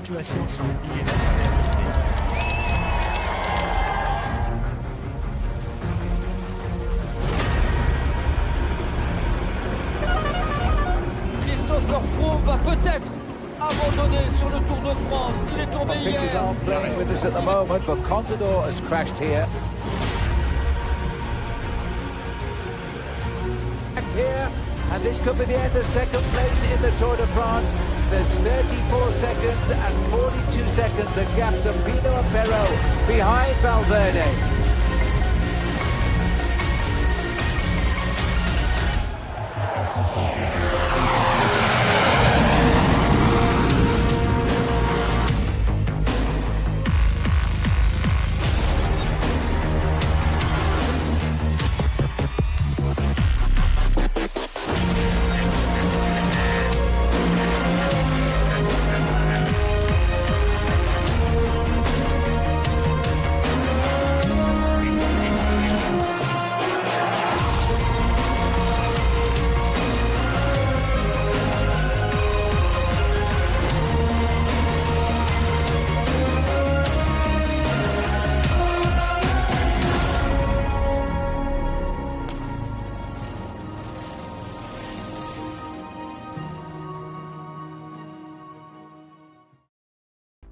situation s'empire à travers le stade. Christopher Froome va peut-être abandonner sur le Tour de France. Il est tombé hier. Playing with us at the moment, but Contador has crashed here. And this could be the end of second place in the Tour de France. There's 34 seconds and 42 seconds. The gaps of Pino and Perro behind Valverde.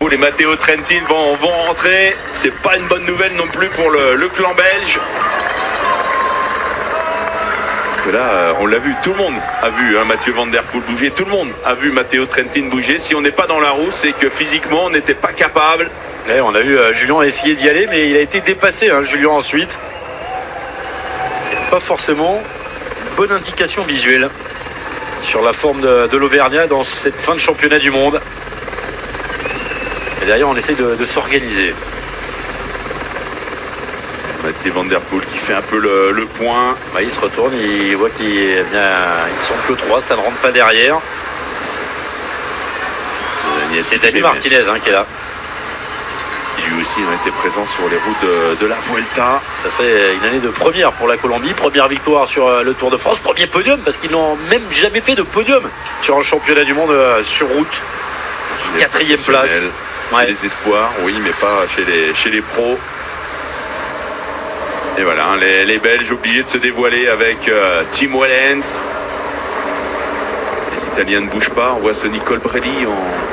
Les Matteo Trentin vont rentrer, c'est pas une bonne nouvelle non plus pour le clan belge. Et là, on l'a vu, tout le monde a vu Mathieu Van Der Poel bouger, tout le monde a vu Matteo Trentin bouger. Si on n'est pas dans la roue, c'est que physiquement on n'était pas capable. Ouais, on a vu Julien essayer d'y aller, mais il a été dépassé, Julien ensuite. C'est pas forcément une bonne indication visuelle sur la forme de l'Auvergnat dans cette fin de championnat du monde. Et derrière, on essaie de s'organiser. Mathieu Van Der Poel qui fait un peu le point. Bah, il se retourne, il voit qu'ils sont que 3, ça ne rentre pas derrière. C'est Dani Martinez qui est là. Qui lui aussi a été présent sur les routes de la Vuelta. Ça serait une année de première pour la Colombie. Première victoire sur le Tour de France. Premier podium, parce qu'ils n'ont même jamais fait de podium sur un championnat du monde sur route. 4e place. Chez les espoirs, oui, mais pas chez les pros. Et voilà, les Belges obligés de se dévoiler avec Tim Wellens. Les Italiens ne bougent pas. On voit ce Nicole Brelli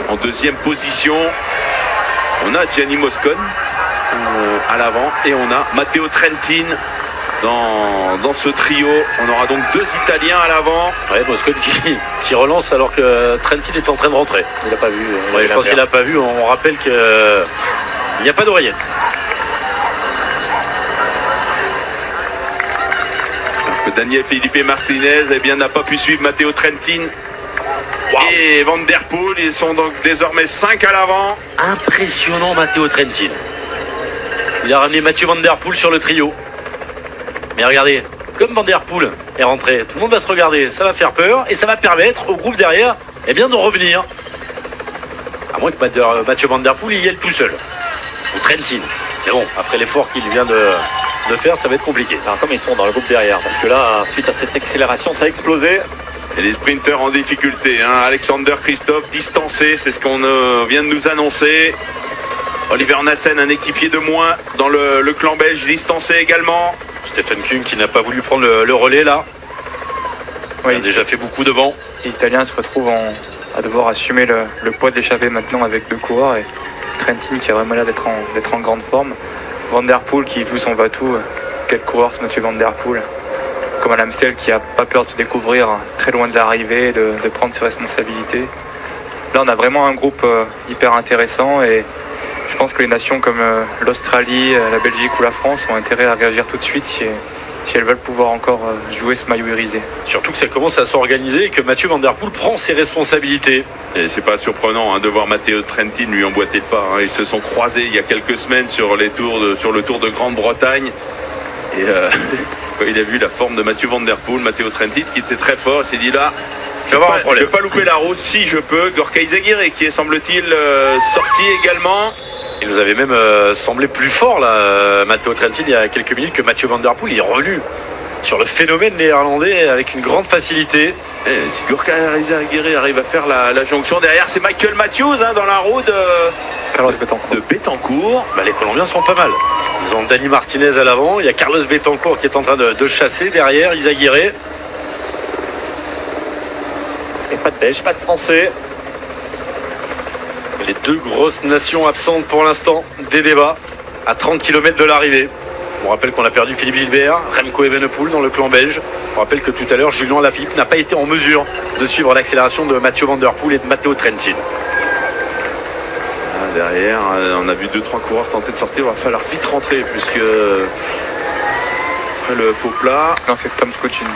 en deuxième position. On a Gianni Moscon à l'avant et on a Matteo Trentin dans ce trio. On aura donc 2 Italiens à l'avant. Ouais, Moscon qui relance alors que Trentin est en train de rentrer. Il n'a pas vu. Je pense qu'il n'a pas vu. On rappelle qu'il n'y a pas d'oreillette. Daniel Felipe Martinez n'a pas pu suivre Matteo Trentin. Wow. Et Van Der Poel, ils sont donc désormais 5 à l'avant. Impressionnant Matteo Trentin. Il a ramené Mathieu Van Der Poel sur le trio. Mais regardez, comme Van Der Poel est rentré, tout le monde va se regarder, ça va faire peur et ça va permettre au groupe derrière de revenir. À moins que Mathieu Van Der Poel y aille tout seul. Ou Trentin. Mais bon, après l'effort qu'il vient de faire, ça va être compliqué. Alors, comme ils sont dans le groupe derrière, parce que là, suite à cette accélération, ça a explosé. Et les sprinteurs en difficulté. Alexander Christophe distancé, c'est ce qu'on vient de nous annoncer. Oliver Nassen, un équipier de moins dans le clan belge, distancé également. Stephen Kung qui n'a pas voulu prendre le relais là. Il a déjà fait beaucoup devant. Les Italiens se retrouvent à devoir assumer le poids de l'échappée maintenant avec 2 coureurs. Et Trentin qui a vraiment l'air d'être en grande forme. Van Der Poel qui joue son va-tout. Quel coureur ce Mathieu Van Der Poel. Comme à l'Amstel qui n'a pas peur de se découvrir très loin de l'arrivée, de prendre ses responsabilités. Là on a vraiment un groupe hyper intéressant et je pense que les nations comme l'Australie, la Belgique ou la France ont intérêt à réagir tout de suite si elles veulent pouvoir encore jouer ce maillot irisé. Surtout que ça commence à s'organiser et que Mathieu Van Der Poel prend ses responsabilités. Et c'est pas surprenant de voir Matteo Trentin lui emboîter le pas. Ils se sont croisés il y a quelques semaines sur le Tour de Grande-Bretagne. Et quand il a vu la forme de Mathieu Van Der Poel, Matteo Trentin qui était très fort, il s'est dit là, je ne vais pas louper la roue si je peux. Gorka Izagirre qui est semble-t-il sorti également. Il nous avait même semblé plus fort là, Matteo Trentin il y a quelques minutes que Mathieu Van Der Poel. Il est revenu sur le phénomène néerlandais avec une grande facilité. Si Gorka Izagirre arrive à faire la jonction derrière, c'est Michael Matthews dans la roue de Bétancourt. Bah, les Colombiens sont pas mal. Ils ont Dani Martinez à l'avant, il y a Carlos Bétancourt qui est en train de chasser derrière Izagirre. Et pas de Belge, pas de Français. Les deux grosses nations absentes pour l'instant des débats à 30 km de l'arrivée. On rappelle qu'on a perdu Philippe Gilbert, Remco Evenepoel dans le clan belge. On rappelle que tout à l'heure, Julien Alaphilippe n'a pas été en mesure de suivre l'accélération de Mathieu Van Der Poel et de Matteo Trentin. Derrière, on a vu 2-3 coureurs tenter de sortir. Il va falloir vite rentrer puisque après le faux plat. Non, c'est Tom Skujins.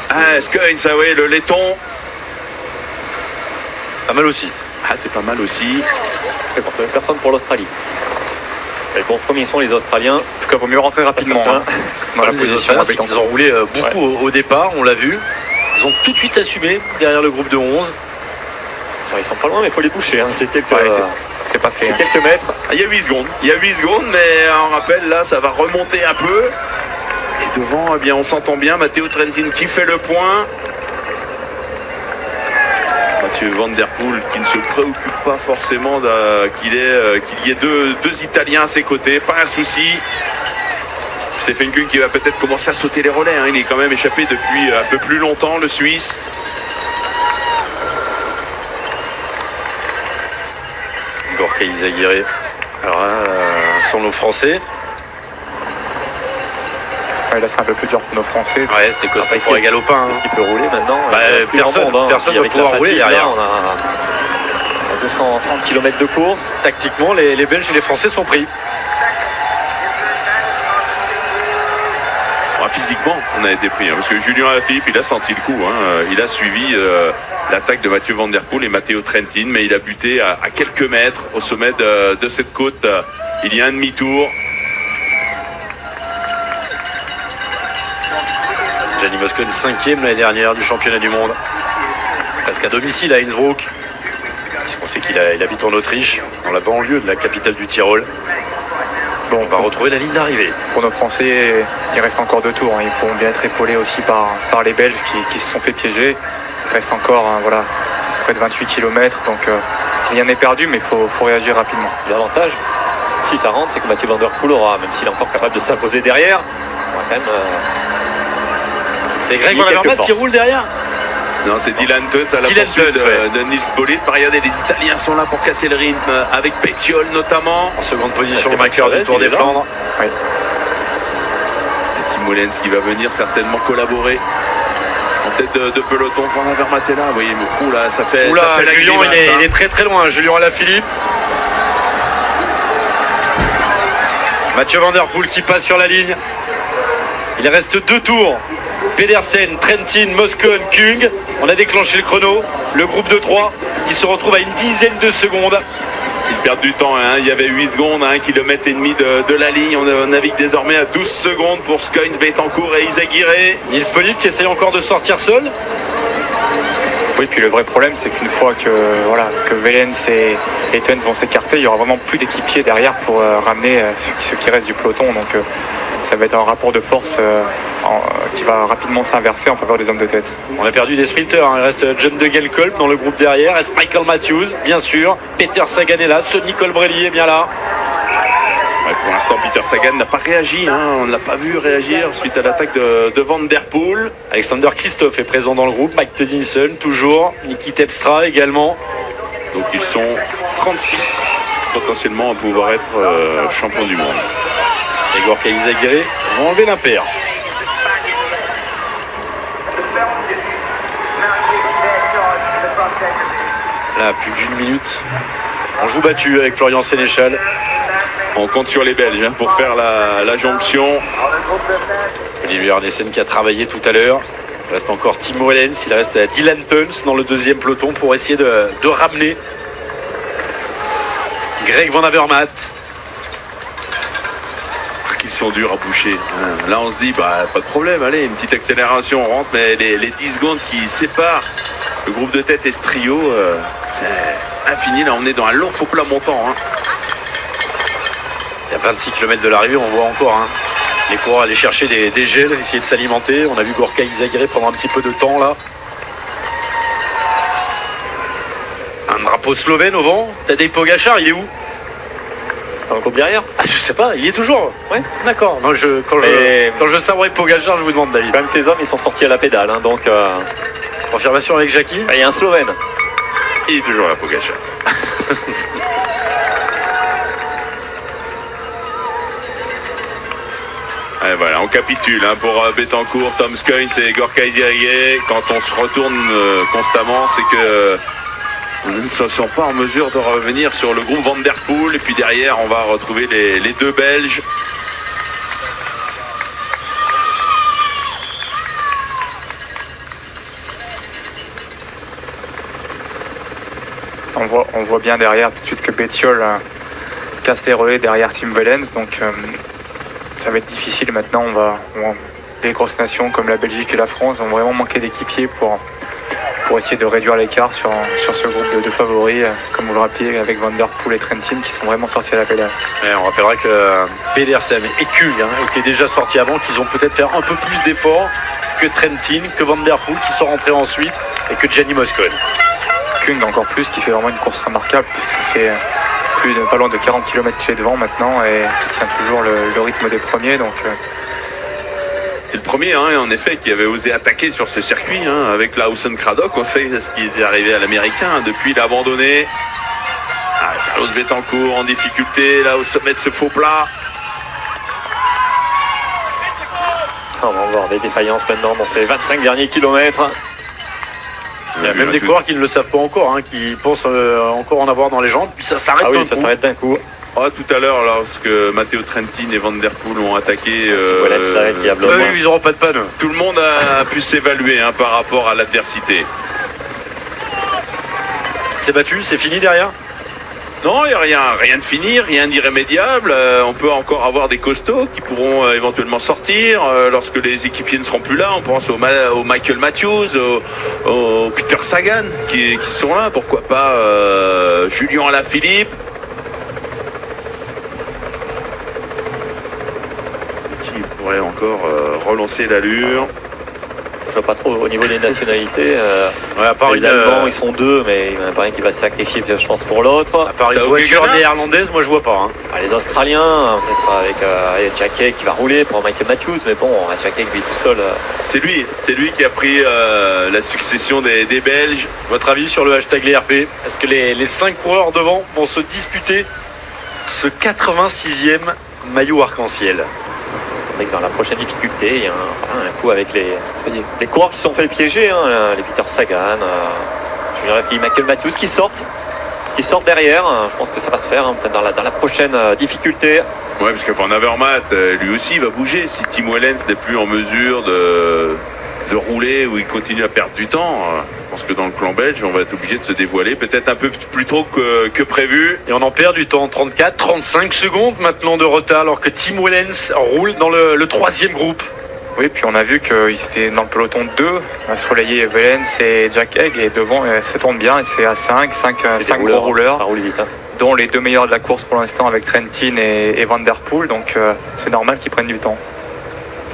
Skujins, ça oui, le laiton. Pas mal aussi. C'est pas mal aussi. C'est pour même personne pour l'Australie. Les bons premiers sont les Australiens. En tout cas, il vaut mieux rentrer rapidement dans la Les position. Australiens, c'est qu'ils ont roulé beaucoup au départ, on l'a vu. Ils ont tout de suite assumé derrière le groupe de 11. Ils sont pas loin, mais il faut les toucher. C'est quelques, c'est pas fait. quelques mètres. Il y a 8 secondes. Mais on rappelle, là, ça va remonter un peu. Et devant, eh bien, on s'entend bien. Matteo Trentin qui fait le point. Mathieu Van Der Poel qui ne se préoccupe pas forcément qu'il y ait deux Italiens à ses côtés. Pas un souci. Stephen Kung qui va peut-être commencer à sauter les relais. Il est quand même échappé depuis un peu plus longtemps, le Suisse. Gorka Izagirre. Alors là, sont nos Français. Là, c'est un peu plus dur pour nos Français. Ouais, c'était costaud pour les galopins. Est-ce qu'il peut rouler maintenant? Personne ne peut pouvoir rouler derrière. On a 230 km de course. Tactiquement, les Belges et les Français sont pris. Physiquement, on a été pris. Parce que Julien Alaphilippe, il a senti le coup. Il a suivi l'attaque de Mathieu Van Der Poel et Matteo Trentin. Mais il a buté à quelques mètres au sommet de cette côte. Il y a un demi-tour. Gianni Moscon 5e l'année dernière du championnat du monde. Presque à domicile à Innsbruck. Puisqu'on sait qu'il habite en Autriche, dans la banlieue de la capitale du Tyrol. Bon, on va retrouver la ligne d'arrivée. Pour nos Français, il reste encore 2 tours. Ils pourront bien être épaulés aussi par les Belges qui se sont fait piéger. Il reste encore près de 28 km. Donc rien n'est perdu, mais il faut réagir rapidement. L'avantage, si ça rentre, c'est que Mathieu Van Der Poel aura, même s'il est encore capable de s'imposer derrière, on va quand même. C'est Greg Van Avermaet qui roule derrière. Non, c'est Dylan Teuns à la poursuite de Nils Politt. Regardez, les Italiens sont là pour casser le rythme, avec Pétiole notamment. En seconde position, C'est vainqueur du Tour des Flandres. Oui. Et Tim Wellens qui va venir certainement collaborer. En tête de peloton, Van Avermaet est là. Vous voyez, là, ça fait la Julien, grimace, il est très très loin. Julien Alaphilippe. Mathieu Van Der Poel qui passe sur la ligne. Il reste 2 tours. Pedersen, Trentin, Moscon, Kung. On a déclenché le chrono. Le groupe de 3 qui se retrouve à une dizaine de secondes. Ils perdent du temps. Il y avait 8 secondes, 1,5 km de la ligne. On navigue désormais à 12 secondes pour Skujins, Bétancourt et Izagirre. Nils Politt qui essaye encore de sortir seul. Oui, puis le vrai problème, c'est qu'une fois que Wellens et Teuns vont s'écarter, il n'y aura vraiment plus d'équipiers derrière pour ramener ce qui reste du peloton. Donc ça va être un rapport de force qui va rapidement s'inverser en faveur des hommes de tête. On a perdu des sprinters. Il reste John de Gelkolb dans le groupe derrière. Reste Michael Matthews, bien sûr. Peter Sagan est là. Sonny Colbrelli est bien là. Pour l'instant, Peter Sagan n'a pas réagi. On ne l'a pas vu réagir suite à l'attaque de Van Der Poel. Alexander Christophe est présent dans le groupe. Mike Tedinson, toujours. Niki Terpstra également. Donc ils sont 36 potentiellement à pouvoir être champions du monde. Et Gorka Izagirre vont enlever l'impair. Là, plus d'1 minute. On joue battu avec Florian Sénéchal. On compte sur les Belges pour faire la jonction. Olivier Arnessen qui a travaillé tout à l'heure. Il reste encore Tim Wellens. Il reste Dylan Teuns dans le 2e peloton pour essayer de ramener Greg Van Avermaet. Ils sont durs à boucher. Là, on se dit, pas de problème. Allez, une petite accélération, on rentre. Mais les 10 secondes qui séparent le groupe de tête et ce trio, c'est infini. Là, on est dans un long faux plat montant. Il y a 26 km de l'arrivée, on voit encore les coureurs aller chercher des gels, essayer de s'alimenter. On a vu Gorka Izagirre prendre un petit peu de temps là. drapeau slovène au vent. Tadej Pogačar, il est où? Dans le groupe derrière. Ah, je sais pas, il y est toujours. Ouais. D'accord. Non, quand je savais Pogačar, je vous demande, David. Quand même, ces hommes, ils sont sortis à la pédale. Hein, donc, Confirmation avec Jackie. il y a un Slovène. Il est toujours là, Pogačar. Et voilà, on capitule hein, pour Betancourt, Tom Skujins et Gorka Iziriguet. Quand on se retourne constamment, c'est que nous ne sommes pas en mesure de revenir sur le groupe Van Der Poel. Et puis derrière, on va retrouver les deux Belges. On voit bien derrière tout de suite que Bettiol casse les relais derrière Tim Wellens, donc ça va être difficile maintenant. Les grosses nations comme la Belgique et la France vont vraiment manquer d'équipiers pour essayer de réduire l'écart sur ce groupe de favoris, comme vous le rappelez, avec Van Der Poel et Trentin qui sont vraiment sortis à la pédale. Et on rappellera que Pedersen et Kung étaient déjà sortis avant, qu'ils ont peut-être fait un peu plus d'efforts que Trentin, que Van Der Poel qui sont rentrés ensuite et que Gianni Moscon. Kung encore plus, qui fait vraiment une course remarquable puisque ça fait pas loin de 40 km chez devant maintenant et qui tient toujours le rythme des premiers. Donc c'est le premier, hein, en effet, qui avait osé attaquer sur ce circuit hein, avec Lawson Craddock. On sait ce qui est arrivé à l'américain. Hein, depuis, il a abandonné. Carlos Betancourt en difficulté, là au sommet de ce faux plat. On va voir des défaillances maintenant dans ces 25 derniers kilomètres. Il y a même des coureurs qui ne le savent pas encore, hein, qui pensent encore en avoir dans les jambes, puis ça s'arrête d'un coup. Ça s'arrête d'un coup. Tout à l'heure, lorsque Matteo Trentin et Van Der Poel ont attaqué, ils n'auront pas de panne. Tout le monde a pu s'évaluer hein, par rapport à l'adversité. C'est battu, c'est fini derrière? Non, il n'y a rien de fini, rien d'irrémédiable. On peut encore avoir des costauds qui pourront éventuellement sortir lorsque les équipiers ne seront plus là. On pense au Michael Matthews, au Peter Sagan qui sont là. Pourquoi pas Julien Alaphilippe. Qui pourrait encore relancer l'allure. Je vois pas trop au niveau des nationalités. À part les Allemands, ils sont deux, mais il y en a pas un qui va se sacrifier, je pense, pour l'autre. À part une voiture néerlandaise, moi je vois pas. Hein. Les Australiens, peut-être avec Jack Haig qui va rouler pour Michael Matthews, mais bon, Jack Haig lui tout seul. C'est lui qui a pris la succession des Belges. Votre avis sur le hashtag l'ERP? Est-ce que les 5 coureurs devant vont se disputer ce 86e maillot arc-en-ciel? Dans la prochaine difficulté, il y a un coup avec les coureurs qui se sont fait piéger, hein, les Peter Sagan, Michael Matthews qui sortent derrière. Je pense que ça va se faire hein, peut-être dans la prochaine difficulté. Ouais, parce que Van Avermaet, lui aussi va bouger. Si Tim Wellens n'est plus en mesure de rouler ou il continue à perdre du temps, je pense que dans le clan belge, on va être obligé de se dévoiler peut-être un peu plus tôt que prévu. Et on en perd du temps, 35 secondes maintenant de retard, alors que Tim Wellens roule dans le 3e groupe. oui, puis on a vu qu'ils étaient dans le peloton de 2, à se relayer Wellens et Jack Haig, et devant ça tourne bien, et c'est à 5 gros rouleurs. Ça roule vite, hein. Dont les 2 meilleurs de la course pour l'instant avec Trentin et Van Der Poel, donc c'est normal qu'ils prennent du temps.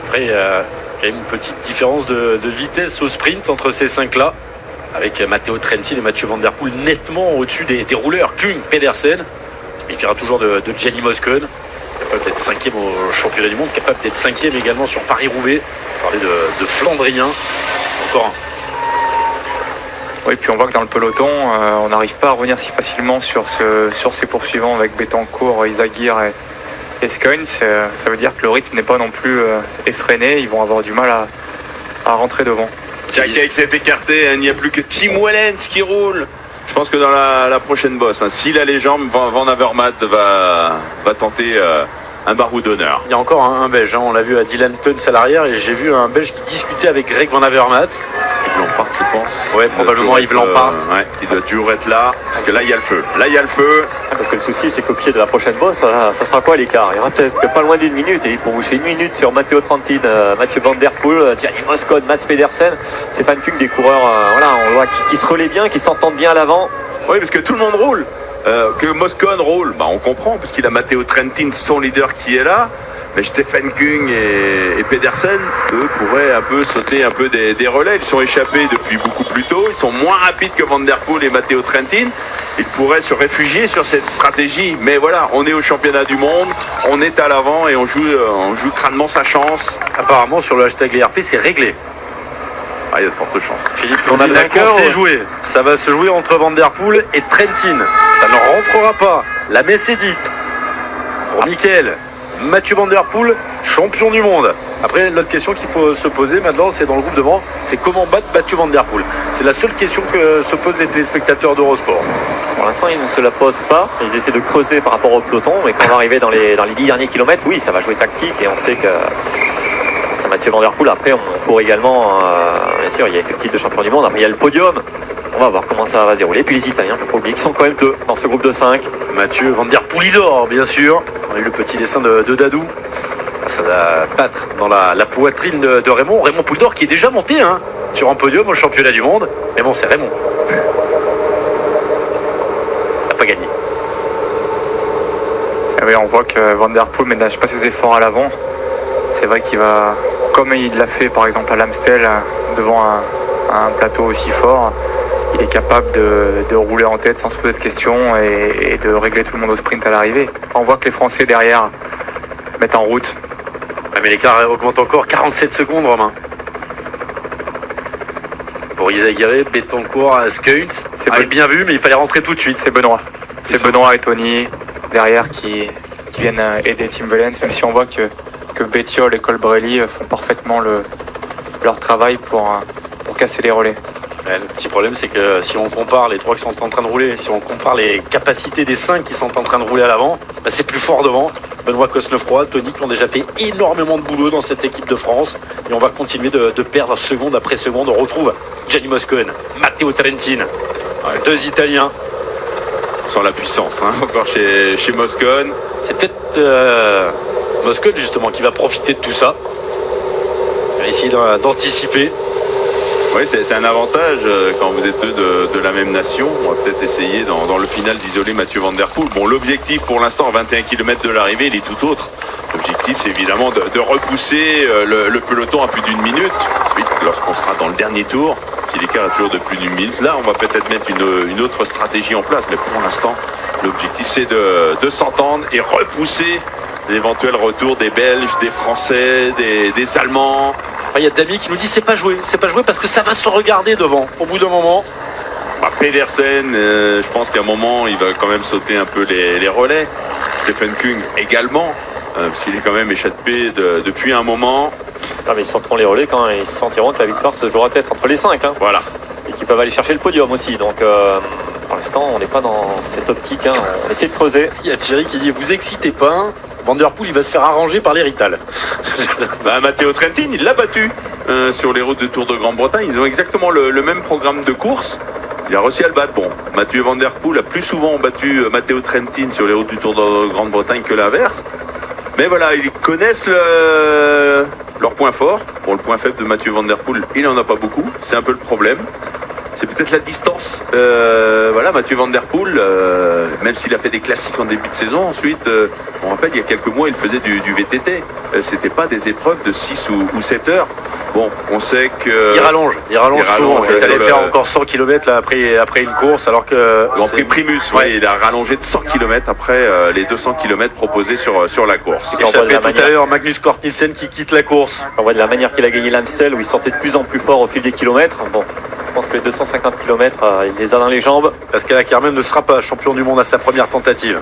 Après, il y a une petite différence de vitesse au sprint entre ces 5-là, avec Matteo Trentin et Mathieu Van Der Poel nettement au-dessus des rouleurs. Kung, Pedersen, il fera toujours de Gianni Moscon, capable d'être 5e au championnat du monde, capable d'être 5e également sur Paris-Roubaix. On parlait de Flandrien, encore un. Oui, puis on voit que dans le peloton, on n'arrive pas à revenir si facilement sur ces poursuivants avec Betancourt, Izagirre et Skujins. Ça veut dire que le rythme n'est pas non plus effréné, ils vont avoir du mal à rentrer devant. Jack Haig s'est écarté, il n'y a plus que Tim Wellens qui roule. Je pense que dans la prochaine bosse, hein, s'il a les jambes, Van Avermaet va tenter un barreau d'honneur. Il y a encore un Belge, hein, on l'a vu à Dylan Teuns à l'arrière, et j'ai vu un Belge qui discutait avec Greg Van Avermaet. Yves Lampart, je pense. Ouais, probablement Yves Lampart. Il doit toujours être là, parce que là il y a le feu. Parce que le souci, c'est qu'au pied de la prochaine bosse, ça sera quoi l'écart? Il y aura peut-être pas loin d'1 minute. Et pour boucher 1 minute sur Matteo Trentin, Mathieu Van Der Poel, Gianni Moscon, Mats Pedersen, c'est pas une des coureurs on voit qui se relaient bien, qui s'entendent bien à l'avant. Oui, parce que tout le monde roule. Que Moscon roule, on comprend, puisqu'il a Matteo Trentin, son leader, qui est là. Mais Stefan Kung et Pedersen, eux, pourraient un peu sauter un peu des relais. Ils sont échappés depuis beaucoup plus tôt. Ils sont moins rapides que Van Der Poel et Matteo Trentin. il pourrait se réfugier sur cette stratégie. Mais voilà, on est au championnat du monde, on est à l'avant et on joue crânement sa chance. Apparemment, sur le hashtag ERP, c'est réglé. Ah, il y a de fortes chances. Philippe, On a le vainqueur, c'est ouais. joué. Ça va se jouer entre Van Der Poel et Trentin. Ça ne rentrera pas. La messe est dite. Pour Mickaël, Mathieu Van Der Poel, champion du monde. Après, l'autre question qu'il faut se poser maintenant, c'est dans le groupe devant, c'est comment battre Mathieu Van Der Poel. C'est la seule question que se posent les téléspectateurs d'Eurosport. Pour l'instant, ils ne se la posent pas. Ils essaient de creuser par rapport au peloton. Mais quand on va arriver dans les 10 derniers kilomètres, oui, ça va jouer tactique. Et on sait que c'est Mathieu Van Der Poel. Après, on court également, bien sûr, il y a le titre de champion du monde. Après, il y a le podium. On va voir comment ça va se dérouler. Puis les Italiens, il ne faut pas oublier qu'ils sont quand même 2 dans ce groupe de 5. Mathieu Van Der Poel, il dort, bien sûr. On a eu le petit dessin de Dadou. Ça va battre dans la poitrine de Raymond. Raymond Poulidor qui est déjà monté sur un podium au championnat du monde. Mais bon, c'est Raymond. Il n'a pas gagné. Ah oui, on voit que Van Der Poel ne ménage pas ses efforts à l'avant. C'est vrai qu'il va, comme il l'a fait par exemple à l'Amstel, devant un plateau aussi fort, il est capable de rouler en tête sans se poser de questions et de régler tout le monde au sprint à l'arrivée. On voit que les Français derrière mettent en route. Ah, mais l'écart augmente encore. 47 secondes, Romain. Pour Izaguirre, Betancourt, Skuntz. C'est bien vu, mais il fallait rentrer tout de suite. C'est Benoît. C'est Benoît et Tony derrière qui viennent aider Tim Wellens, même si on voit que Bettiol et Colbrelli font parfaitement leur travail pour casser les relais. Ouais, le petit problème, c'est que si on compare les 3 qui sont en train de rouler, si on compare les capacités des 5 qui sont en train de rouler à l'avant, bah c'est plus fort devant. Benoît Cosnefroy, Tony qui ont déjà fait énormément de boulot dans cette équipe de France. Et on va continuer de perdre seconde après seconde. On retrouve Gianni Moscon, Matteo Trentin, 2 Italiens. Sans la puissance, encore chez Moscon. C'est peut-être Moscon justement qui va profiter de tout ça. Il va essayer d'anticiper. Oui, c'est un avantage quand vous êtes 2 de la même nation. On va peut-être essayer dans le final d'isoler Mathieu Van Der Poel. Bon, l'objectif pour l'instant, à 21 km de l'arrivée, il est tout autre. L'objectif, c'est évidemment de repousser le peloton à plus d'1 minute. Ensuite, lorsqu'on sera dans le dernier tour, si l'écart est toujours de plus d'1 minute, là, on va peut-être mettre une autre stratégie en place. Mais pour l'instant, l'objectif, c'est de s'entendre et repousser l'éventuel retour des Belges, des Français, des Allemands. Il y a Dami qui nous dit c'est pas joué parce que ça va se regarder devant au bout d'un moment. Pedersen, je pense qu'à un moment il va quand même sauter un peu les relais. Stephen Kung également, parce qu'il est quand même échappé depuis un moment. Ah, mais ils sentiront les relais quand ils sentiront que la victoire se jouera peut-être entre les 5. Voilà. Et qu'ils peuvent aller chercher le podium aussi. Donc pour l'instant on n'est pas dans cette optique. On essaie de creuser. Il y a Thierry qui dit vous excitez pas. Van Der Poel il va se faire arranger par les Rital. Matteo Trentin, il l'a battu sur les routes de Tour de Grande-Bretagne. Ils ont exactement le même programme de course. Il a réussi à le battre. Bon, Mathieu Van Der Poel a plus souvent battu Matteo Trentin sur les routes du Tour de Grande-Bretagne que l'inverse. Mais voilà, ils connaissent leur point fort. Bon, le point faible de Mathieu Van Der Poel, il n'en a pas beaucoup. C'est un peu le problème. C'est peut-être la distance. Voilà, Mathieu Van Der Poel, même s'il a fait des classiques en début de saison, ensuite, on rappelle, il y a quelques mois, il faisait du VTT. C'était pas des épreuves de 6 ou 7 heures. Bon, on sait que... Il rallonge souvent. Il allait faire encore 100 km là, après une course, alors que... Grand Prix Primus, ouais, il a rallongé de 100 km après les 200 km proposés sur la course. Échappé tout à l'heure, Magnus Cort Nielsen qui quitte la course. On voit de la manière qu'il a gagné l'Amstel, où il sortait de plus en plus fort au fil des kilomètres. Bon, je pense que les 250 km, il les a dans les jambes. Pascal Ackermann ne sera pas champion du monde à sa première tentative.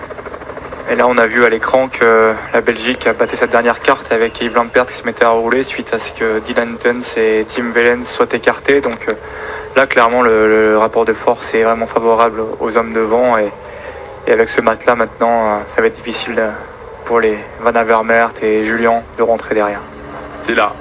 Et là, on a vu à l'écran que la Belgique a battu sa dernière carte avec Yves Lampert qui se mettait à rouler suite à ce que Dylan Tuns et Tim Wellens soient écartés. Donc là, clairement, le rapport de force est vraiment favorable aux hommes devant. Et avec ce match-là, maintenant, ça va être difficile pour les Van Avermaet et Julien de rentrer derrière. C'est là